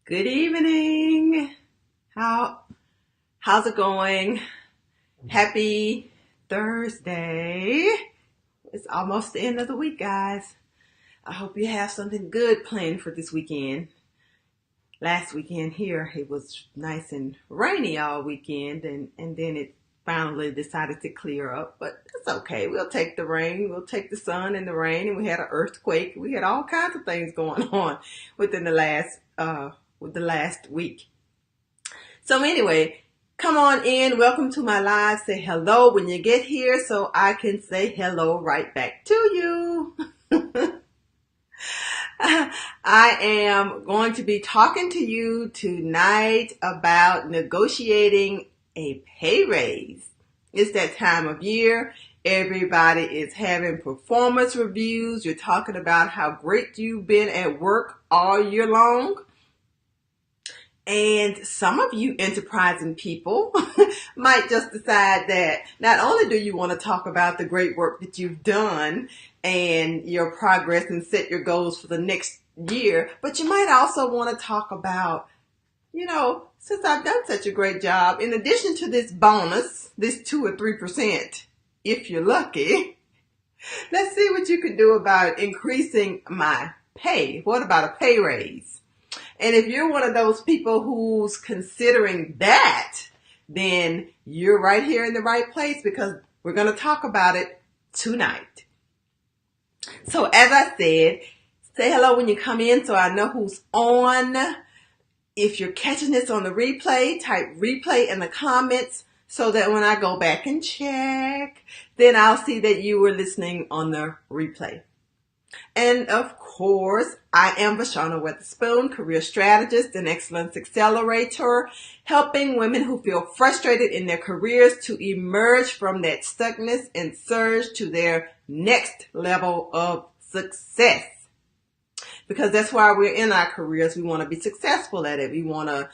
Good evening. How's it going? Happy Thursday. It's almost the end of the week, guys. I hope you have something good planned for this weekend. Last weekend here, it was nice and rainy all weekend, and then it finally decided to clear up. But it's okay. We'll take the rain. We'll take the sun and the rain. And we had an earthquake. We had all kinds of things going on within the last week. So anyway, come on in. Welcome to my live. Say hello when you get here so I can say hello right back to you. I am going to be talking to you tonight about negotiating a pay raise. It's that time of year. Everybody is having performance reviews. You're talking about how great you've been at work all year long. And some of you enterprising people might just decide that not only do you want to talk about the great work that you've done and your progress and set your goals for the next year, but you might also want to talk about, since I've done such a great job, in addition to this bonus, this 2 or 3%, if you're lucky, let's see what you can do about increasing my pay. What about a pay raise? And if you're one of those people who's considering that, then you're right here in the right place because we're going to talk about it tonight. So as I said, say hello when you come in so I know who's on. If you're catching this on the replay, type replay in the comments so that when I go back and check, then I'll see that you were listening on the replay. And of course, I am Vashana Weatherspoon, career strategist and excellence accelerator, helping women who feel frustrated in their careers to emerge from that stuckness and surge to their next level of success. Because that's why we're in our careers. We want to be successful at it. We want to,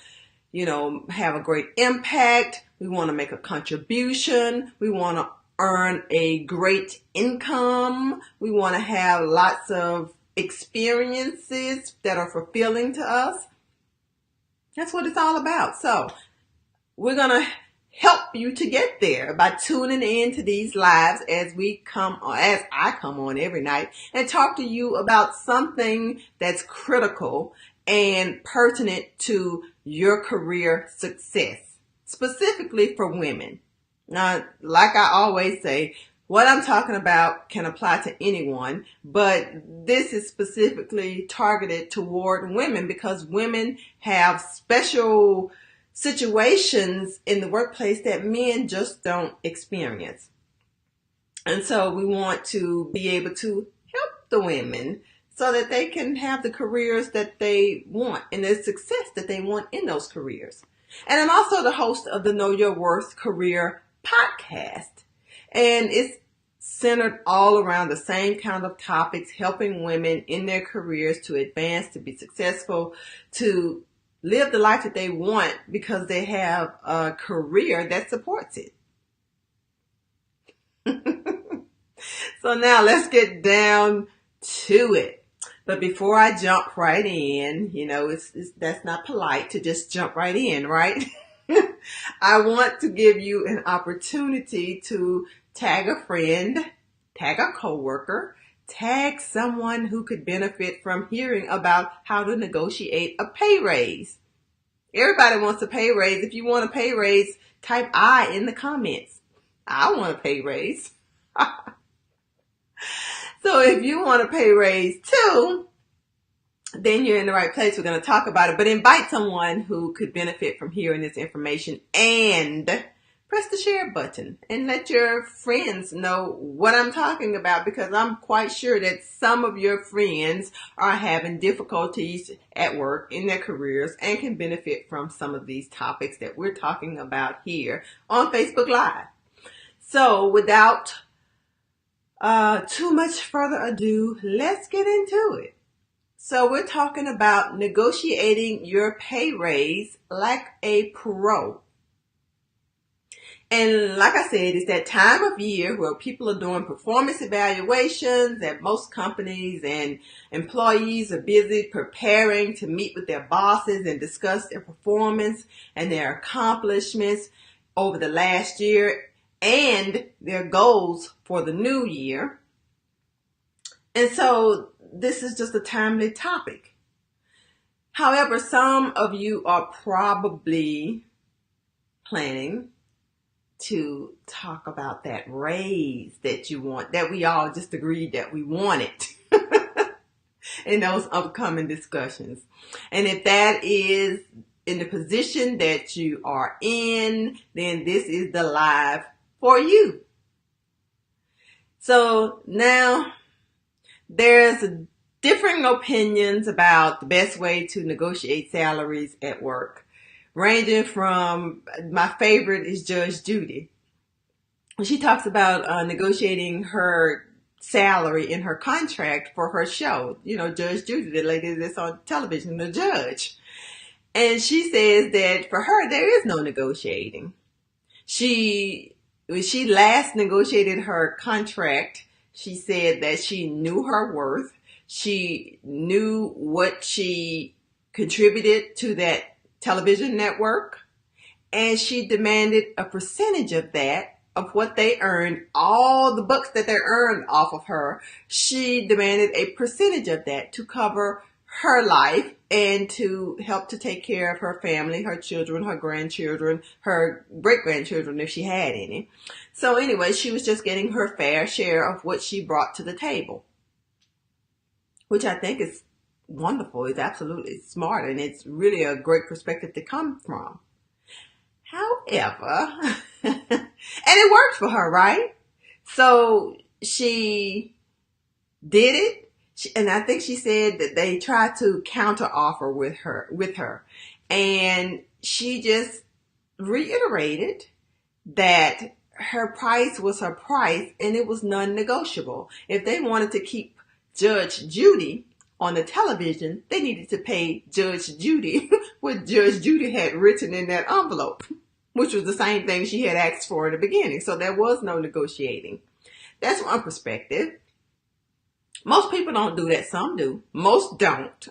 have a great impact. We want to make a contribution. We want to earn a great income. We want to have lots of experiences that are fulfilling to us. That's what it's all about. So we're going to help you to get there by tuning in to these lives as I come on every night and talk to you about something that's critical and pertinent to your career success, specifically for women. Now, like I always say, what I'm talking about can apply to anyone, but this is specifically targeted toward women because women have special situations in the workplace that men just don't experience. And so we want to be able to help the women so that they can have the careers that they want and the success that they want in those careers. And I'm also the host of the Know Your Worth Career podcast. And it's centered all around the same kind of topics, helping women in their careers to advance, to be successful, to live the life that they want because they have a career that supports it. So now let's get down to it. But before I jump right in, that's not polite to just jump right in, right? I want to give you an opportunity to tag a friend, tag a coworker, tag someone who could benefit from hearing about how to negotiate a pay raise. Everybody wants a pay raise. If you want a pay raise, type I in the comments. I want a pay raise. So if you want a pay raise too, then you're in the right place. We're going to talk about it, but invite someone who could benefit from hearing this information and press the share button and let your friends know what I'm talking about because I'm quite sure that some of your friends are having difficulties at work in their careers and can benefit from some of these topics that we're talking about here on Facebook Live. So without too much further ado, let's get into it. So we're talking about negotiating your pay raise like a pro. And like I said, it's that time of year where people are doing performance evaluations at most companies, and employees are busy preparing to meet with their bosses and discuss their performance and their accomplishments over the last year and their goals for the new year. And so this is just a timely topic. However, some of you are probably planning to talk about that raise that you want, that we all just agreed that we wanted in those upcoming discussions. And if that is in the position that you are in, then this is the live for you. So now there's differing opinions about the best way to negotiate salaries at work, ranging from, my favorite is Judge Judy. She talks about negotiating her salary in her contract for her show. You know, Judge Judy, the lady that's on television, the judge. And she says that for her, there is no negotiating. When she last negotiated her contract, she said that she knew her worth. She knew what she contributed to that television network, and she demanded a percentage of that, of what they earned, all the bucks that they earned off of her. She demanded a percentage of that to cover her life and to help to take care of her family, her children, her grandchildren, her great-grandchildren if she had any. So anyway, she was just getting her fair share of what she brought to the table, which I think is wonderful. It's absolutely smart, and it's really a great perspective to come from. However, and it worked for her, right? So she did it. And I think she said that they tried to counter offer with her. And she just reiterated that her price was her price and it was non-negotiable. If they wanted to keep Judge Judy on the television, they needed to pay Judge Judy what Judge Judy had written in that envelope, which was the same thing she had asked for in the beginning. So there was no negotiating. That's one perspective. Most people don't do that. Some do. Most don't.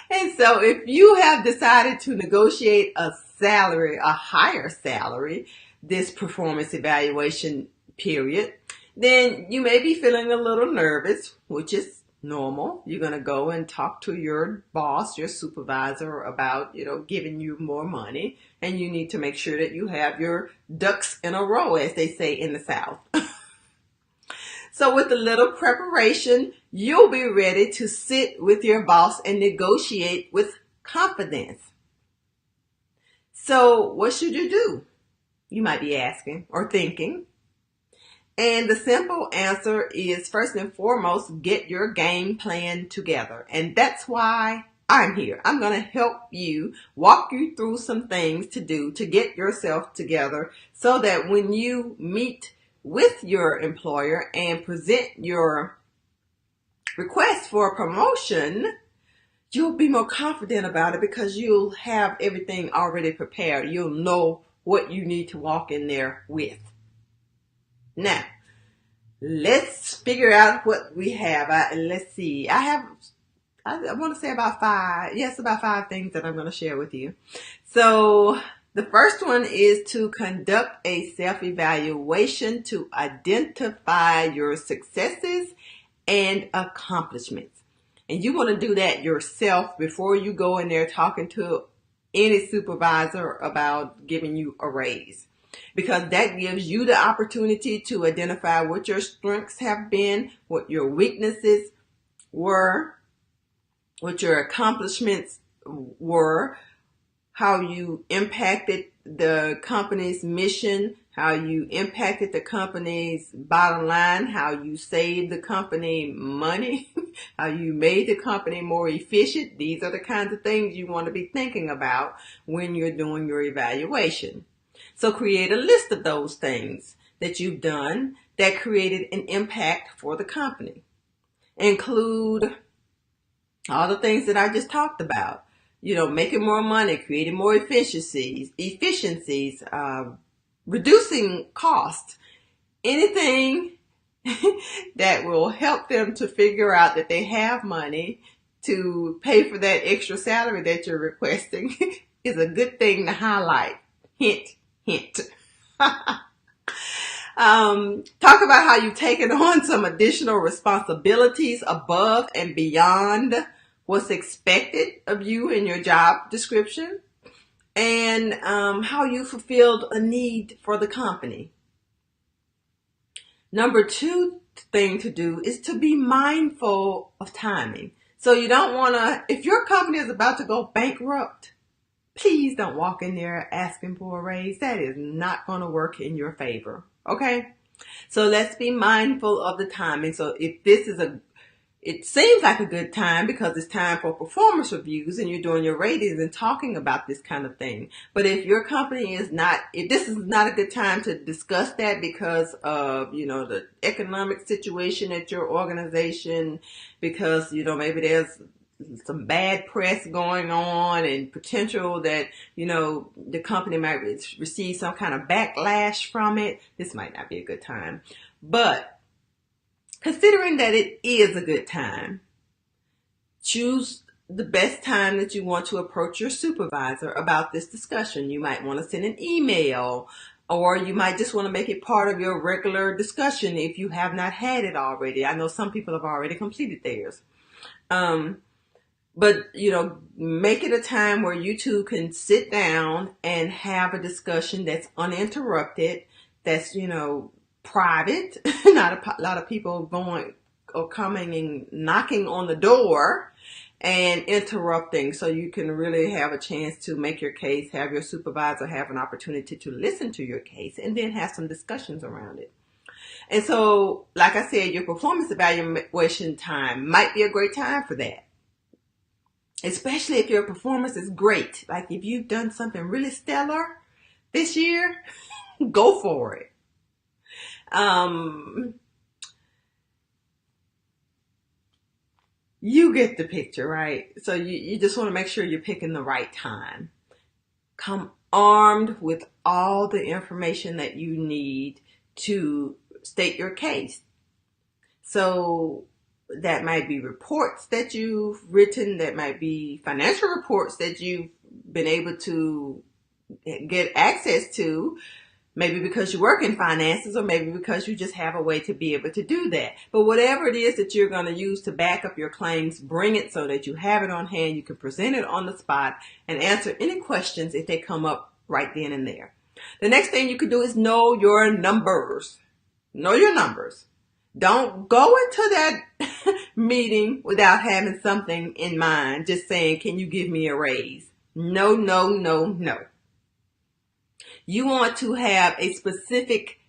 And so if you have decided to negotiate a salary, a higher salary, this performance evaluation period, then you may be feeling a little nervous, which is normal. You're going to go and talk to your boss, your supervisor about, giving you more money. And you need to make sure that you have your ducks in a row, as they say in the South. So with a little preparation, you'll be ready to sit with your boss and negotiate with confidence. So what should you do? You might be asking or thinking. And the simple answer is, first and foremost, get your game plan together. And that's why I'm here. I'm going to help you, walk you through some things to do to get yourself together so that when you meet with your employer and present your request for a promotion, you'll be more confident about it because you'll have everything already prepared. You'll know what you need to walk in there with. Now, let's figure out what we have. Let's see. I want to say about five things that I'm going to share with you. So the first one is to conduct a self-evaluation to identify your successes and accomplishments. And you want to do that yourself before you go in there talking to any supervisor about giving you a raise. Because that gives you the opportunity to identify what your strengths have been, what your weaknesses were, what your accomplishments were, how you impacted the company's mission, how you impacted the company's bottom line, how you saved the company money, how you made the company more efficient. These are the kinds of things you want to be thinking about when you're doing your evaluation. So create a list of those things that you've done that created an impact for the company. Include all the things that I just talked about. making more money, creating more efficiencies, reducing costs, anything that will help them to figure out that they have money to pay for that extra salary that you're requesting is a good thing to highlight. Hint, hint. Talk about how you've taken on some additional responsibilities above and beyond what's expected of you in your job description, and how you fulfilled a need for the company. Number 2 thing to do is to be mindful of timing. So you don't want to, if your company is about to go bankrupt, please don't walk in there asking for a raise. That is not going to work in your favor. Okay? So let's be mindful of the timing. So if this is it seems like a good time because it's time for performance reviews and you're doing your ratings and talking about this kind of thing. But if your company is not, if this is not a good time to discuss that because of, the economic situation at your organization, because, maybe there's some bad press going on and potential that, the company might receive some kind of backlash from it, this might not be a good time. But considering that it is a good time, choose the best time that you want to approach your supervisor about this discussion. You might want to send an email, or you might just want to make it part of your regular discussion if you have not had it already. I know some people have already completed theirs. But, make it a time where you two can sit down and have a discussion that's uninterrupted, that's, private, not a lot of people going or coming and knocking on the door and interrupting, so you can really have a chance to make your case, have your supervisor have an opportunity to listen to your case, and then have some discussions around it. And so, like I said, your performance evaluation time might be a great time for that. Especially if your performance is great. Like if you've done something really stellar this year, go for it. You get the picture, right? So you just want to make sure you're picking the right time. Come armed with all the information that you need to state your case. So that might be reports that you've written, that might be financial reports that you've been able to get access to, maybe because you work in finances, or maybe because you just have a way to be able to do that. But whatever it is that you're going to use to back up your claims, bring it so that you have it on hand. You can present it on the spot and answer any questions if they come up right then and there. The next thing you could do is know your numbers. Know your numbers. Don't go into that meeting without having something in mind, just saying, can you give me a raise? No, no, no, no. You want to have a specific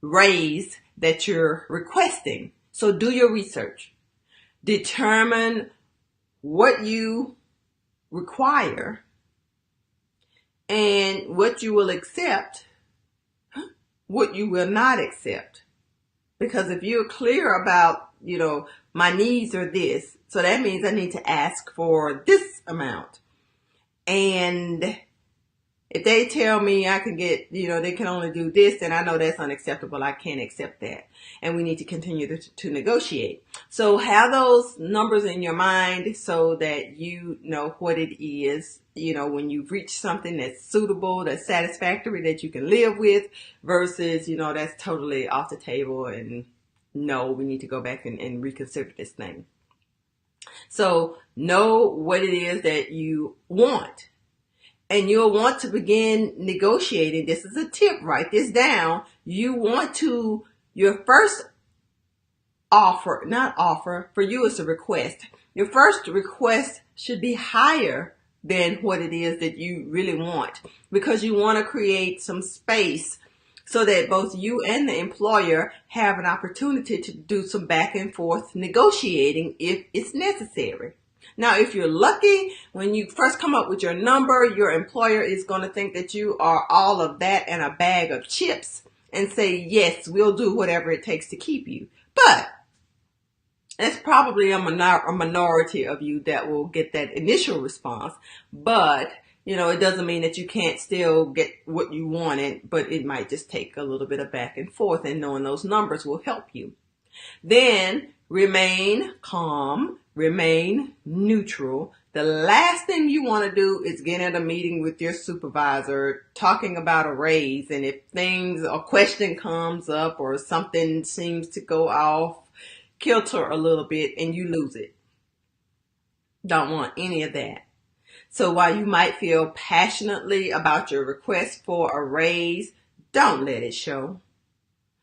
raise that you're requesting. So do your research. Determine what you require and what you will accept, what you will not accept. Because if you're clear about, my needs are this, so that means I need to ask for this amount. And if they tell me I can get, they can only do this, then I know that's unacceptable. I can't accept that. And we need to continue to negotiate. So have those numbers in your mind so that you know what it is, when you've reached something that's suitable, that's satisfactory, that you can live with, versus, that's totally off the table and no, we need to go back and reconsider this thing. So know what it is that you want. And you'll want to begin negotiating. This is a tip. Write this down. You want to, your first offer, not offer, for you it's a request. Your first request should be higher than what it is that you really want, because you want to create some space so that both you and the employer have an opportunity to do some back and forth negotiating if it's necessary. Now, if you're lucky, when you first come up with your number, your employer is going to think that you are all of that and a bag of chips and say, yes, we'll do whatever it takes to keep you. But It's probably a minority of you that will get that initial response, but it doesn't mean that you can't still get what you wanted, but it might just take a little bit of back and forth, and knowing those numbers will help you. Then remain calm, remain neutral. The last thing you want to do is get in a meeting with your supervisor talking about a raise. And if a question comes up or something seems to go off kilter a little bit and you lose it. Don't want any of that. So while you might feel passionately about your request for a raise, don't let it show.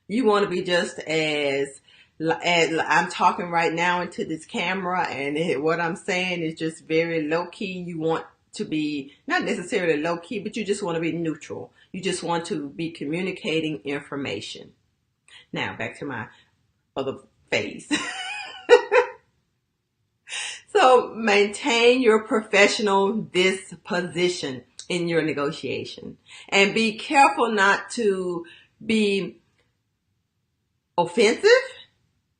You want to be just as I'm talking right now into this camera, and what I'm saying is just very low key. You want to be not necessarily low key, but you just want to be neutral. You just want to be communicating information. Now back to my other phase. So maintain your professional disposition in your negotiation, and be careful not to be offensive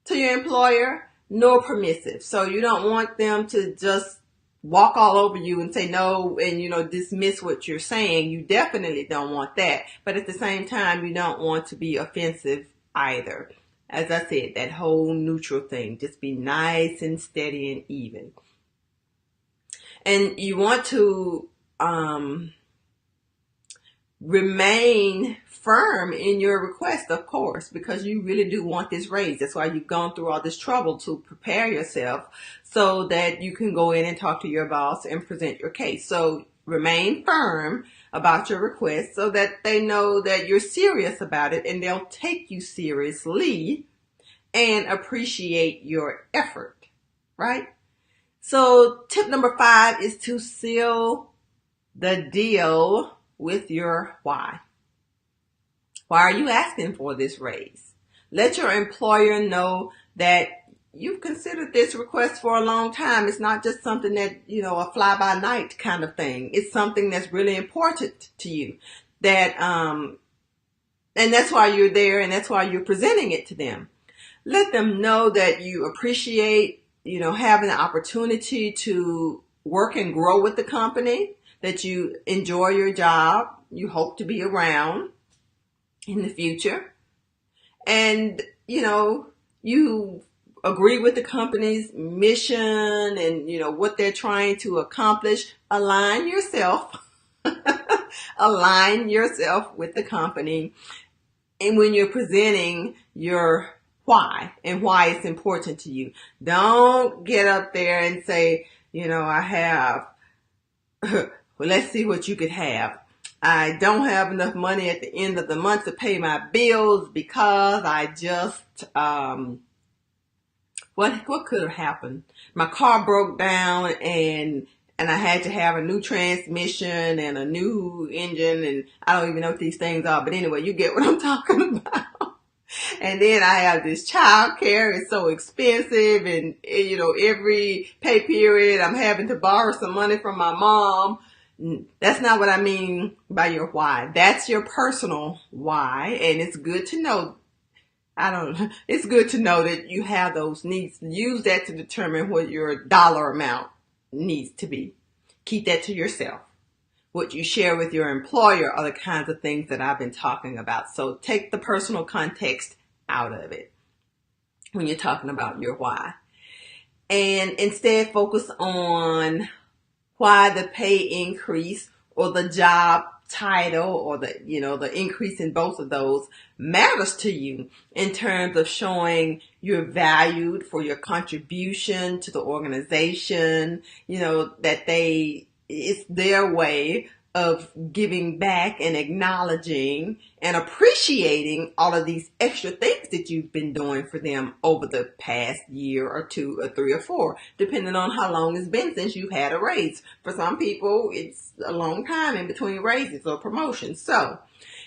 to your employer nor permissive. So you don't want them to just walk all over you and say no and dismiss what you're saying. You definitely don't want that, but at the same time you don't want to be offensive either. As I said, that whole neutral thing, just be nice and steady and even. And you want to remain firm in your request, of course, because you really do want this raise. That's why you've gone through all this trouble to prepare yourself so that you can go in and talk to your boss and present your case. So remain firm about your request so that they know that you're serious about it and they'll take you seriously and appreciate your effort, right? So tip number 5 is to seal the deal with your why. Why are you asking for this raise? Let your employer know that you've considered this request for a long time. It's not just something that, a fly-by-night kind of thing. It's something that's really important to you. And that's why you're there, and that's why you're presenting it to them. Let them know that you appreciate, having the opportunity to work and grow with the company, that you enjoy your job, you hope to be around in the future, and you agree with the company's mission and what they're trying to accomplish. Align yourself with the company, and when you're presenting your why and why it's important to you, don't get up there and say, I have well, let's see what you could have. I don't have enough money at the end of the month to pay my bills because I just, what could have happened? My car broke down and I had to have a new transmission and a new engine, and I don't even know what these things are, but anyway, you get what I'm talking about. And then I have this child care. It's so expensive, and every pay period I'm having to borrow some money from my mom. That's not what I mean by your why. That's your personal why, and it's good to know. It's good to know that you have those needs. Use that to determine what your dollar amount needs to be. Keep that to yourself. What you share with your employer are the kinds of things that I've been talking about. So take the personal context out of it when you're talking about your why. And instead focus on why the pay increase or the job title or the increase in both of those matters to you in terms of showing you're valued for your contribution to the organization, that it's their way of giving back and acknowledging and appreciating all of these extra things that you've been doing for them over the past year or 2 or 3 or 4, depending on how long it's been since you've had a raise. For some people, it's a long time in between raises or promotions. So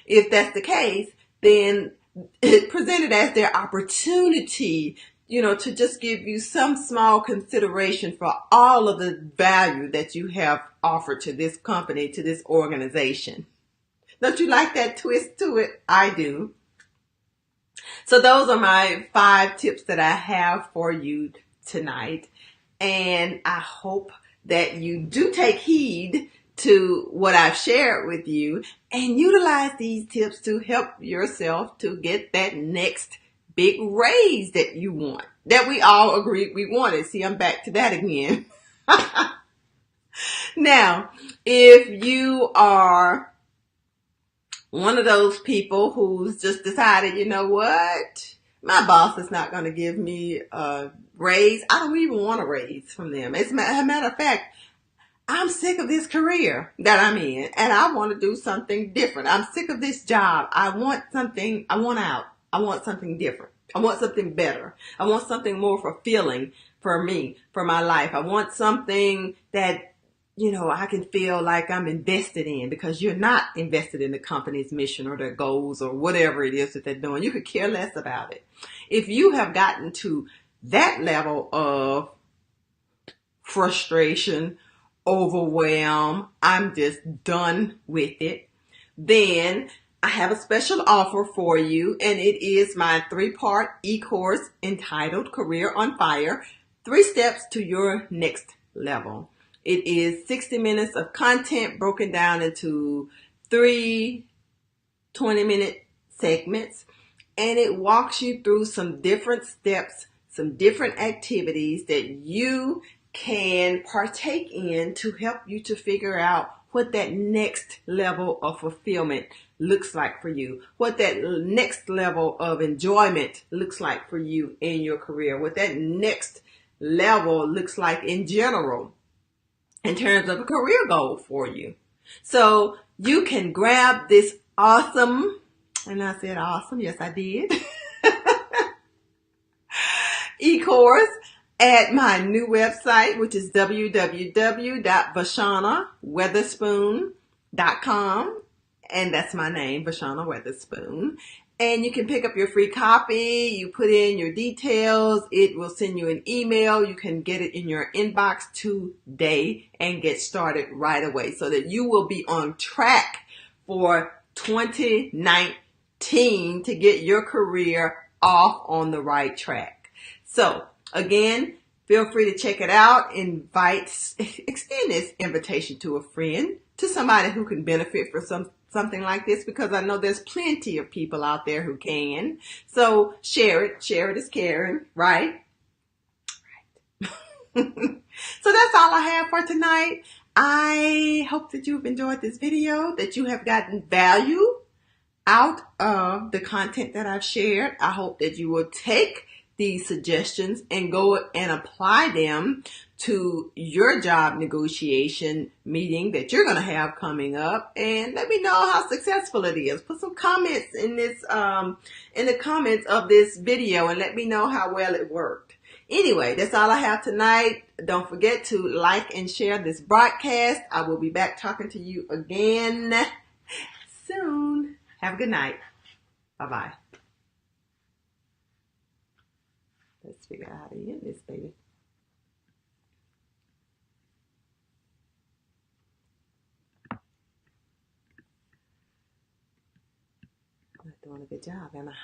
if that's the case, then present it as their opportunity to just give you some small consideration for all of the value that you have offered to this company, to this organization. Don't you like that twist to it? I do. So those are my 5 tips that I have for you tonight. And I hope that you do take heed to what I've shared with you and utilize these tips to help yourself to get that next big raise that you want, that we all agreed we wanted. See, I'm back to that again. Now, if you are one of those people who's just decided, you know what, my boss is not going to give me a raise. I don't even want a raise from them. As a matter of fact, I'm sick of this career that I'm in and I want to do something different. I'm sick of this job. I want out. I want something different. I want something better. I want something more fulfilling for me, for my life. I want something that, I can feel like I'm invested in, because you're not invested in the company's mission or their goals or whatever it is that they're doing. You could care less about it. If you have gotten to that level of frustration, overwhelm, I'm just done with it, then I have a special offer for you, and it is my 3-part e-course entitled Career on Fire, 3 Steps to Your Next Level. It is 60 minutes of content broken down into 3 20-minute segments, and it walks you through some different steps, some different activities that you can partake in to help you to figure out what that next level of fulfillment looks like for you, what that next level of enjoyment looks like for you in your career, what that next level looks like in general in terms of a career goal for you. So you can grab this awesome, and I said awesome, yes I did, e-course at my new website, which is www.vashanaweatherspoon.com. And that's my name, Vashana Weatherspoon. And you can pick up your free copy. You put in your details. It will send you an email. You can get it in your inbox today and get started right away so that you will be on track for 2019 to get your career off on the right track. So again, feel free to check it out. Extend this invitation to a friend, to somebody who can benefit from something like this, because I know there's plenty of people out there who can. So share it. Share it is caring, right? So that's all I have for tonight. I hope that you've enjoyed this video, that you have gotten value out of the content that I've shared. I hope that you will take these suggestions and go and apply them to your job negotiation meeting that you're going to have coming up, and let me know how successful it is. Put some comments in this in the comments of this video and let me know how well it worked. Anyway, that's all I have tonight. Don't forget to like and share this broadcast. I will be back talking to you again soon. Have a good night. Bye-bye. Let's figure out how to end this, baby. I'm not doing a good job, am I?